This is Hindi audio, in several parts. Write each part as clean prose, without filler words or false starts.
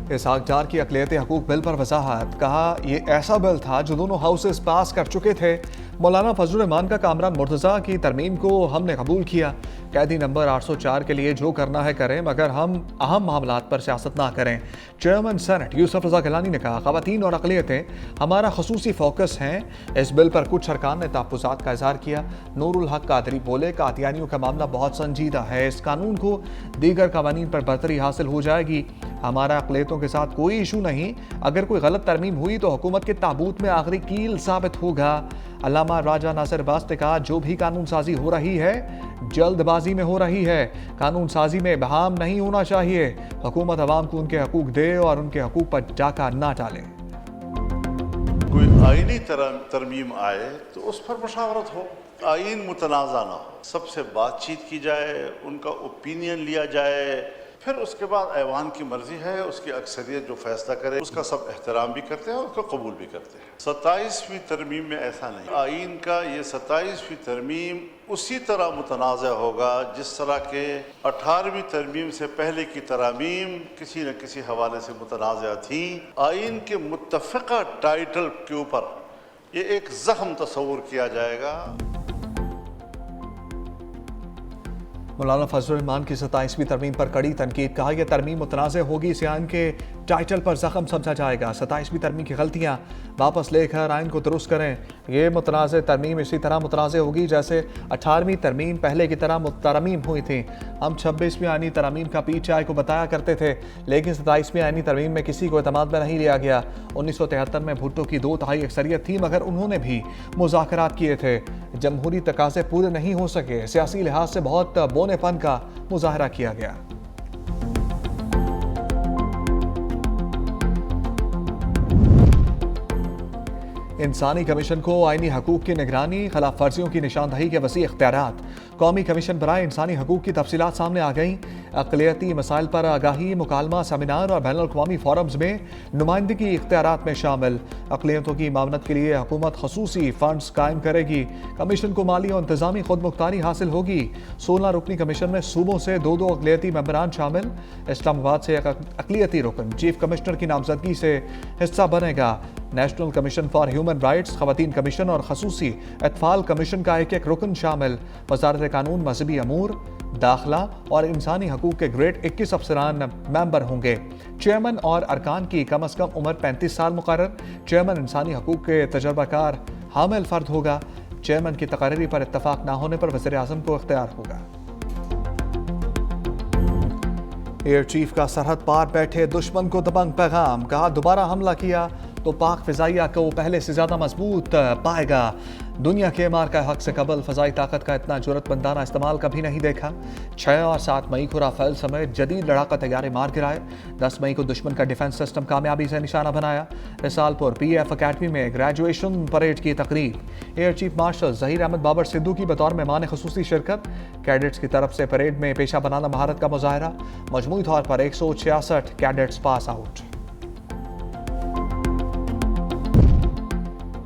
इसहाक डार की अक़लियती हकूक़ बिल पर वजाहत, कहा यह ऐसा बिल था जो दोनों हाउसेस पास कर चुके थे। मौलाना फजल रहमान का कामरान मुर्तज़ा की तरमीम को हमने कबूल किया। कैदी नंबर 804 के लिए जो करना है करें, मगर हम अहम मामलात पर सियासत ना करें। चेयरमैन सेनेट यूसुफ रज़ा गिलानी ने कहा, ख़वातीन और अक़लियतें हमारा ख़ुसूसी फोकस हैं। इस बिल पर कुछ अरकान ने तहफ़्फ़ुज़ात का इज़हार किया। नूरुल हक कादरी बोले, कादियानियों का मामला बहुत संजीदा है। इस कानून को दीगर कवानीन पर बरतरी हासिल हो जाएगी। हमारा अक़लियतों के साथ कोई इशू नहीं। अगर कोई गलत तरमीम हुई तो हुकूमत के ताबूत में आखिरी कील साबित होगा। अल्लामा राजा नासिर अब्बास ने कहा, जो भी कानून साजी हो रही है जल्दबाजी में हो रही है। कानून साजी में बहाम नहीं होना चाहिए। हुकूमत अवाम को उनके हकूक दे और उनके हकूक पर डाका ना डाले। कोई आईनी तरमीम आए तो उस पर मुशावरत हो, आइन मुतनाज़ा ना हो, सबसे बातचीत की जाए, उनका ओपिनियन लिया जाए, फिर उसके बाद ऐवान की मर्जी है, उसकी अक्सरियत जो फैसला करे उसका सब एहतराम भी करते हैं और उसको कबूल भी करते हैं। 27वीं तरमीम में ऐसा नहीं। आइन का ये 27वीं तरमीम उसी तरह मुतनाज़ा होगा जिस तरह के 18वीं तरमीम से पहले की तरामीम किसी न किसी हवाले से मुतनाज़ा थी। आइन के मुत्तफ़िक़ा टाइटल के ऊपर ये एक ज़ख्म तस्वुर किया जाएगा। मौलाना फजल रहमान की 27वीं तरमीम पर कड़ी तनकीद, कहा यह तरमीम मुतनाज़ होगी, इसे आइन के टाइटल पर जख्म समझा जाएगा। 27वीं तरमीम की गलतियाँ वापस लेकर आइन को दुरुस्त करें। यह मुतनाज़ तरमीम इसी तरह मुतनाज़ होगी जैसे 18वीं तरमीम पहले की तरह तरमीम हुई थी। हम 26वीं आइनी तरमीम का पीछे को बताया करते थे, लेकिन 27वीं आइनी तरमीम में किसी को एतमाद में नहीं लिया गया। 1973 में भुट्टो की 2/3 अक्सरियत थी, मगर उन्होंने भी मुज़ाकरात किए थे। जमहूरी तकाज़े पूरे नहीं हो सके। सियासी लिहाज से बहुत बोनेपन का मुजाहरा किया गया। इंसानी कमीशन को आईनी हकूक की निगरानी, खिलाफ वर्जियों की निशानदही के वसी इख्तियारात। कौमी कमीशन बराए इंसानी हकूक की तफसीलात सामने आ गई। अक़लियती मसाइल पर आगाही, मुकालमा, सेमिनार और बैनुल अक़वामी फोरम्स में नुमाइंदगी इख्तियारात में शामिल। अक़लियतों की मामनत के लिए हुकूमत खसूसी फंड्स कायम करेगी। कमीशन को माली और इंतजामी खुद मुख्तारी हासिल होगी। 16 रुकनी कमीशन में सूबों से 2-2 अक़लियती मेंबरान शामिल। इस्लामाबाद से एक अक़लियती रुकन चीफ कमिश्नर की नामजदगी से हिस्सा बनेगा। National commission for human rights, खवातीन कमीशन और खसूसी अतफाल कमीशन का एक रुकन शामिल। वज़ारत कानून, मजहबी अमूर, दाखिला और इंसानी हकूक के ग्रेड 21 अफसरान मेंबर होंगे। चेयरमैन और अरकान की कम अज़ कम उम्र 35 साल मुकर्रर। चेयरमैन इंसानी हकूक के तजर्बाकार हामिल फ़र्द होगा। चेयरमैन की तकरीरी पर इत्तफाक न होने पर वज़ीर आज़म को इख्तियार होगा। एयर चीफ का सरहद पार बैठे दुश्मन को दबंग पैगाम, कहा दोबारा हमला किया तो पाक फ़िज़ाइया को पहले से ज़्यादा मजबूत पाएगा। दुनिया के मार का हक से कबल फ़ज़ाई ताकत का इतना जुरतमंदाना इस्तेमाल कभी नहीं देखा। 6 और 7 मई को राफेल समेत जदीद लड़ाका तैयारे मार गिराए। 10 मई को दुश्मन का डिफेंस सिस्टम कामयाबी से निशाना बनाया। रिसालपुर PF अकेडमी में ग्रेजुएशन परेड की तकरीब। Air chief marshal Zaheer Ahmed Babar Sidhu की बतौर मेहमान खसूसी शिरकत। कैडेट्स की तरफ से परेड में पेशा बनाना महारत का मुजाहरा। मजमूई तौर पर 166 कैडेट्स पास आउट।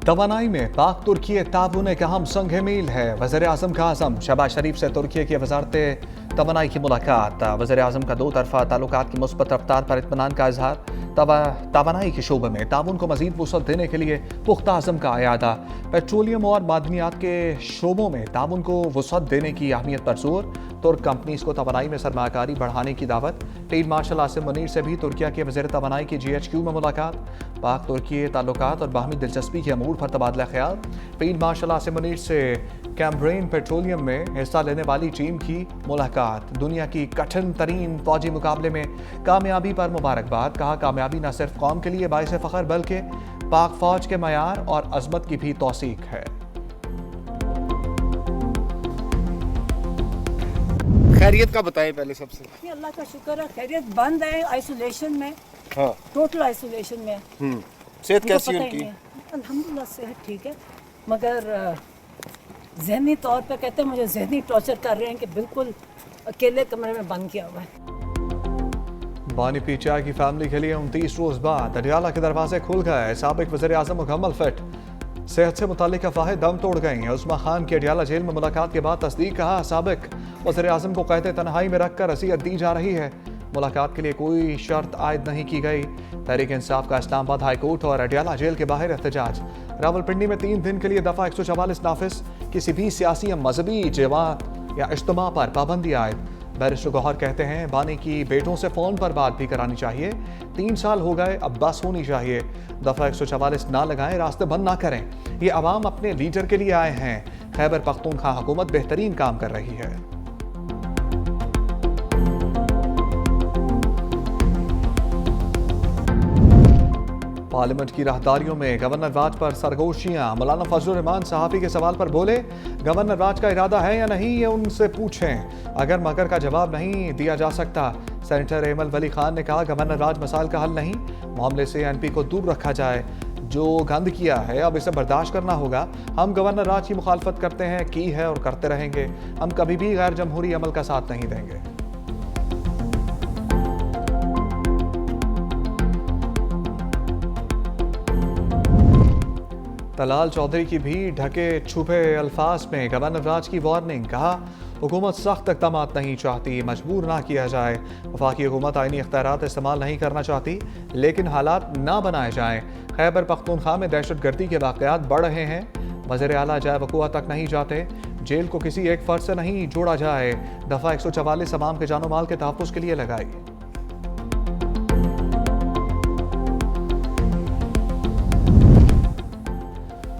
तवानाई में पाक तुर्की ताउन एक अहम संग मील है। वज़ीर आज़म का आज़म शहबाज शरीफ से तुर्की की वज़ारत तवानाई की मुलाकात। वज़ीर आज़म का 2 तरफ़ा ताल्लुकात की मुस्बत रफ्तार पर इत्मीनान का इजहार। तवानाई के शोबे में ताउन को मज़ीद वुसअत देने के लिए पुख्ता अज़म का अयादा। पेट्रोलियम और मादनियात के शोबों में ताउन को वुसअत देने की अहमियत पर जोर। तुर्क कंपनीज को तवानाई में सरमाकारी बढ़ाने की दावत। फील्ड मार्शल आसिम मुनीर से भी तुर्किया के वज़ीर तवानाई की GHQ में मुलाकात। पाक तुर्की ताल्लुकात और बाहमी दिलचस्पी के अमूर पर तबादला ख्याल। फील्ड मार्शल आसिम मुनीर से कैम्ब्रेन पेट्रोलियम में हिस्सा लेने वाली टीम की मुलाकात। दुनिया की कठिन तरीन फौजी मुकाबले में कामयाबी पर मुबारकबाद। कहा कामयाबी न सिर्फ कौम के लिए बाइस फ़ख्र बल्कि पाक फौज के मयार और अजमत की भी तौसीक है। खैरियत का बताएं पहले सबसे। अल्लाह का शुक्र है, खैरियत। बंद है आइसोलेशन में। हाँ, टोटल आइसोलेशन में। सेहत कैसी है उनकी? अल्हम्दुलिल्लाह सेहत ठीक है, मगर जहनी तौर पे कहते हैं मुझे जहनी टॉर्चर कर रहे हैं कि बिल्कुल अकेले कमरे में बंद किया हुआ है। बानी पीचा की फैमिली के लिए 29 रोज बाद अडियाला के दरवाजे खुल गए। साबिक वज़ीर आज़म मुकम्मल फिट। सेहत से मुतालिक अफवाहें दम तोड़ गई हैं। उस्मा खान की अडियाला जेल में मुलाकात के बाद तस्दीक। कहा साबिक वज़ीर आज़म को क़ैद तन्हाई में रखकर अज़ियत दी जा रही है। मुलाकात के लिए कोई शर्त आयद नहीं की गई। तहरीक इंसाफ का इस्लामाबाद हाई कोर्ट और अडयाला जेल के बाहर एहतजाज। रावलपिंडी में 3 दिन के लिए दफा 144 नाफिज। किसी भी सियासी या मजहबी जमात या इज्तिमा पर पाबंदी आयद। बैरिस्टर गौहर कहते हैं बानी की बेटों से फोन पर बात भी करानी चाहिए। 3 साल हो गए, अब बस होनी चाहिए। दफा 144 ना लगाएं, रास्ते बंद ना करें। ये अवाम अपने लीडर के लिए आए हैं। खैबर पख्तूनख्वा हुकूमत बेहतरीन काम कर रही है। पार्लियामेंट की राहदारियों में गवर्नर राज पर सरगोशियां। मौलाना फजलुर रहमान सहाफी के सवाल पर बोले, गवर्नर राज का इरादा है या नहीं ये उनसे पूछें। अगर मगर का जवाब नहीं दिया जा सकता। सेनेटर एमल वली खान ने कहा, गवर्नर राज मसाइल का हल नहीं, मामले से एनपी को दूर रखा जाए। जो गंद किया है अब इसे बर्दाश्त करना होगा। हम गवर्नर राज की मुखालफत करते हैं, की है और करते रहेंगे। हम कभी भी गैर जमहूरी अमल का साथ नहीं देंगे। तलाल चौधरी की भी ढके छुपे अल्फाज में गवर्नर राज की वार्निंग। कहा, हुकूमत सख्त इक़दाम नहीं चाहती, मजबूर ना किया जाए। वफाकी हुकूमत आईनी इख्तियारात इस्तेमाल नहीं करना चाहती, लेकिन हालात ना बनाए जाएं। खैबर पख्तूनख्वा में दहशतगर्दी के वाक़यात बढ़ रहे हैं। वज़ीर आला जाए वक़ुआ तक नहीं जाते। जेल को किसी एक फ़र्द से नहीं जोड़ा जाए। दफ़ा 144 अवाम के जानो माल के तहफ़्फ़ुज़ के लिए लगाई।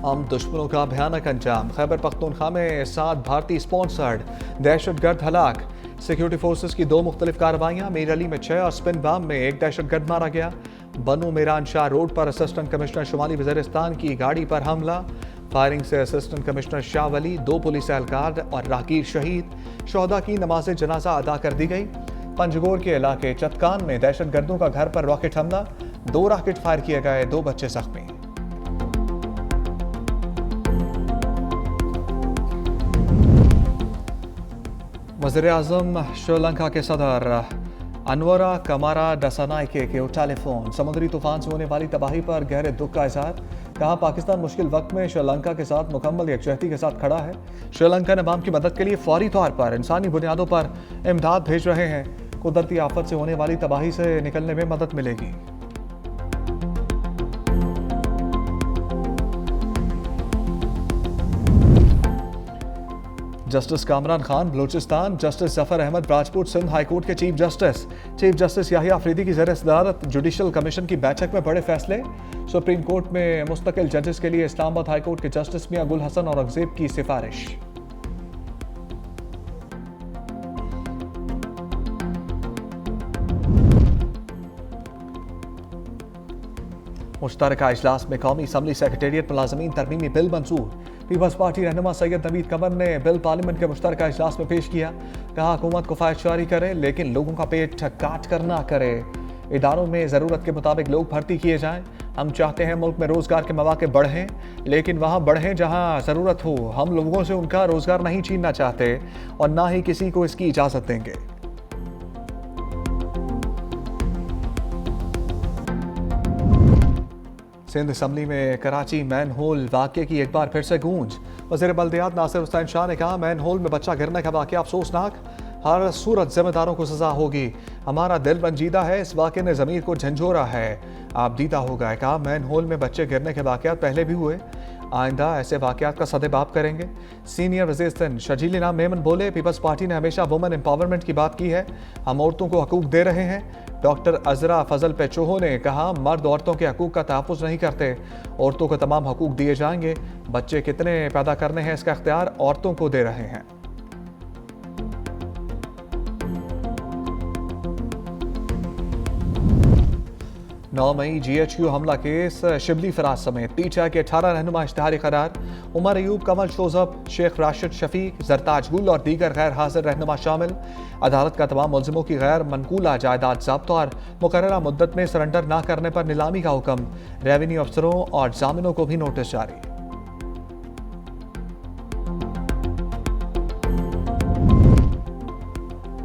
हम दुश्मनों का भयानक अंजाम। खैबर पख्तूनख्वा में 7 भारतीय स्पॉन्सर्ड दहशतगर्द हलाक। सिक्योरिटी फोर्सेस की 2 मुख्तलिफ कार्रवाइयाँ। मीर अली में 6 और स्पिन बाम में 1 दहशतगर्द मारा गया। बनू मीरान शाह रोड पर असिस्टेंट कमिश्नर शुमाली वज़ीरिस्तान की गाड़ी पर हमला। फायरिंग से असिस्टेंट कमिश्नर शाह वली, 2 पुलिस एहलकार और राहगीर शहीद। शोहदा की नमाज जनाजा अदा कर दी गई। पंजगोर के इलाके चतकान में दहशतगर्दों का घर पर रॉकेट हमला। 2 रॉकेट फायर किए गए, 2 बच्चे जख्मी। वज़ीर-ए-आज़म श्रीलंका के सदर अनवरा कमारा डसानाइके के टेलीफोन। समुद्री तूफान से होने वाली तबाही पर गहरे दुख का इज़हार। कहा, पाकिस्तान मुश्किल वक्त में श्रीलंका के साथ मुकम्मल यकजहती के साथ खड़ा है। श्रीलंका ने अवाम की मदद के लिए फौरी तौर पर इंसानी बुनियादों पर इमदाद भेज रहे हैं। कुदरती आफत से होने वाली तबाही से निकलने में मदद मिलेगी। Justice Kamran Khan Balochistan, justice Zafar Ahmed Rajput Sindh high court के चीफ जस्टिस याहिया अफरीदी की ज़ेर सदारत जुडिशल कमीशन की बैठक में बड़े फैसले। सुप्रीम कोर्ट में मुस्तकिल जजेस के लिए इस्लामाबाद हाई कोर्ट के जस्टिस मियां गुल हसन औरंगजेब की सिफारिश। मुश्तरका इजलास में कौमी असम्बली सेक्रेटेरिएट मुलाजमीन तरमीमी बिल मंजूर। पीपल्स पार्टी रहनुमा सैयद नवीद कमर ने बिल पार्लियामेंट के मुश्तरका इजलास में पेश किया। कहा, हुकूमत को फ़ायदा जारी करे, लेकिन लोगों का पेट काट कर ना करे। इदारों में ज़रूरत के मुताबिक लोग भर्ती किए जाएं। हम चाहते हैं मुल्क में रोज़गार के मौके बढ़ें, लेकिन वहाँ बढ़ें जहाँ ज़रूरत हो। हम लोगों से उनका रोज़गार नहीं छीनना चाहते और ना ही किसी को इसकी इजाज़त देंगे। सिंध असम्बली में कराची मैन होल वाक़े की एक बार फिर से गूंज। वज़ीर बल्दियात नासिर हुसैन शाह ने कहा, मैन होल में बच्चा गिरने का वाक़या अफसोसनाक, हर सूरत जिम्मेदारों को सज़ा होगी। हमारा दिल रंजीदा है, इस वाक़े ने ज़मीर को झंझोरा है, आप दीदा हो गए। कहा, मैन होल में बच्चे गिरने के वाक़यात पहले भी हुए, आइंदा ऐसे वाक़यात का सदेबाप करेंगे। सीनियर वज़ीर सिंध शर्जील इनाम मेमन बोले, पीपल्स पार्टी ने हमेशा वुमेन एम्पावरमेंट की बात की है, हम औरतों को हकूक़ दे रहे हैं। डॉक्टर अजरा फजल पेचोहो ने कहा, मर्द औरतों के हकूक़ का तहफ़्फ़ुज़ नहीं करते, औरतों को तमाम हकूक़ दिए जाएंगे। बच्चे कितने पैदा करने हैं इसका इख्तियार औरतों को दे रहे हैं। 9 मई GHQ हमला केस, शिबली फराज समेत पीटीआई के 18 रहनुमा इश्तिहारी करार। उमर अयूब, कमल शोजब, शेख राशिद शफीक, जरताज गुल और दीगर गैर हाजिर रहनुमा शामिल। अदालत का तमाम मुलजिमों की गैर मनकूला जायदाद जब्त और मुकर्ररा मुद्दत में सरेंडर न करने पर नीलामी का हुक्म। रेवेन्यू अफसरों और जामिनों को भी नोटिस जारी।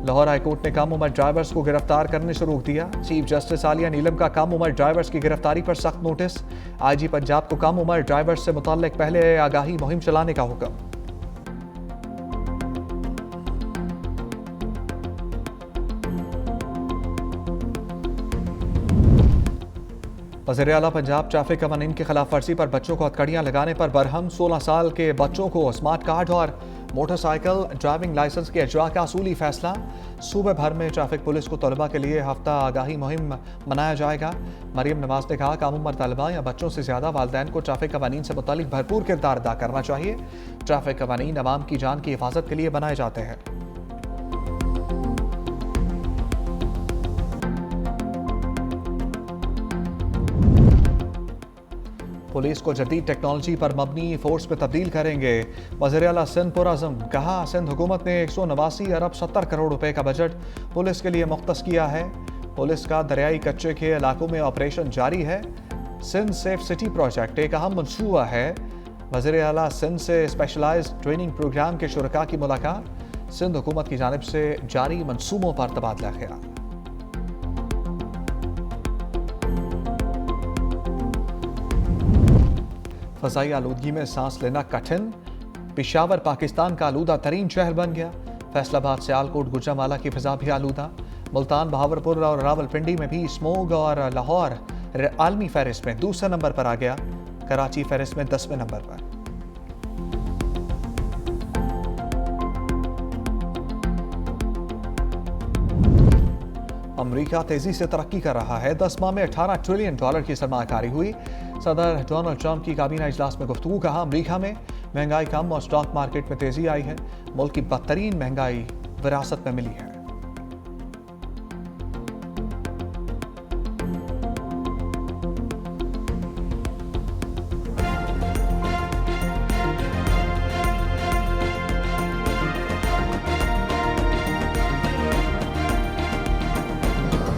लाहौर हाईकोर्ट ने कम उम्र ड्राइवर्स को गिरफ्तार करने से रोक दिया। चीफ जस्टिस आलिया नीलम का कम उम्र ड्राइवर्स की गिरफ्तारी पर सख्त नोटिस। IG पंजाब को कम उम्र ड्राइवर्स से मुताल्लिक पहले आगाही मुहिम चलाने का हुक्म। वज़ीर आला पंजाब ट्रैफिक कवानीन की खिलाफ वर्जी पर बच्चों को हथकड़ियाँ लगाने पर बरहम। 16 साल के बच्चों को स्मार्ट कार्ड और मोटरसाइकिल ड्राइविंग लाइसेंस के इजरा का असूली फैसला। सूबे भर में ट्रैफिक पुलिस को तलबा के लिए हफ्ता आगाही मुहिम मनाया जाएगा। मरीम नवाज ने कहा कम उम्र तलबा या बच्चों से ज़्यादा वालिदैन को ट्रैफिक कवानीन से मुतालिक भरपूर किरदार अदा करना चाहिए। ट्रैफिक कवानीन अवाम की जान की हिफाजत के लिए बनाए जाते हैं। पुलिस को जदीद टेक्नोलॉजी पर मबनी फोर्स में तब्दील करेंगे। वज़ीर आला सिंध पुरअज़म। कहा सिंध हुकूमत ने 189 अरब 70 करोड़ रुपए का बजट पुलिस के लिए मुख्तस किया है। पुलिस का दरियाई कच्चे के इलाकों में ऑपरेशन जारी है। सिंध सेफ सिटी प्रोजेक्ट एक अहम मंसूबा है। वज़ीर आला सिंध से स्पेशलाइज्ड ट्रेनिंग प्रोग्राम के शुरका की मुलाकात। सिंध हुकूमत की जानिब से जारी मंसूबों पर तबादला ख्याल। फ़ज़ाई आलूदगी में सांस लेना कठिन। पेशावर पाकिस्तान का आलूदा तरीन शहर बन गया। फैसलाबाद सियालकोट गुजरांवाला की फ़िज़ा भी आलूदा। मुल्तान बहावलपुर और रावलपिंडी में भी स्मोग और लाहौर आलमी फहरिस्त में दूसरे नंबर पर आ गया। कराची फहरिस्त में 10वें नंबर पर। अमेरिका तेजी से तरक्की कर रहा है। 10 माह में $18 ट्रिलियन की सरमाकारी हुई। सदर डोनाल्ड ट्रंप की काबीना इजलास में गुफ्तगू। कहा अमेरिका में महंगाई कम और स्टॉक मार्केट में तेजी आई है। मुल्क की बदतरीन महंगाई विरासत में मिली है।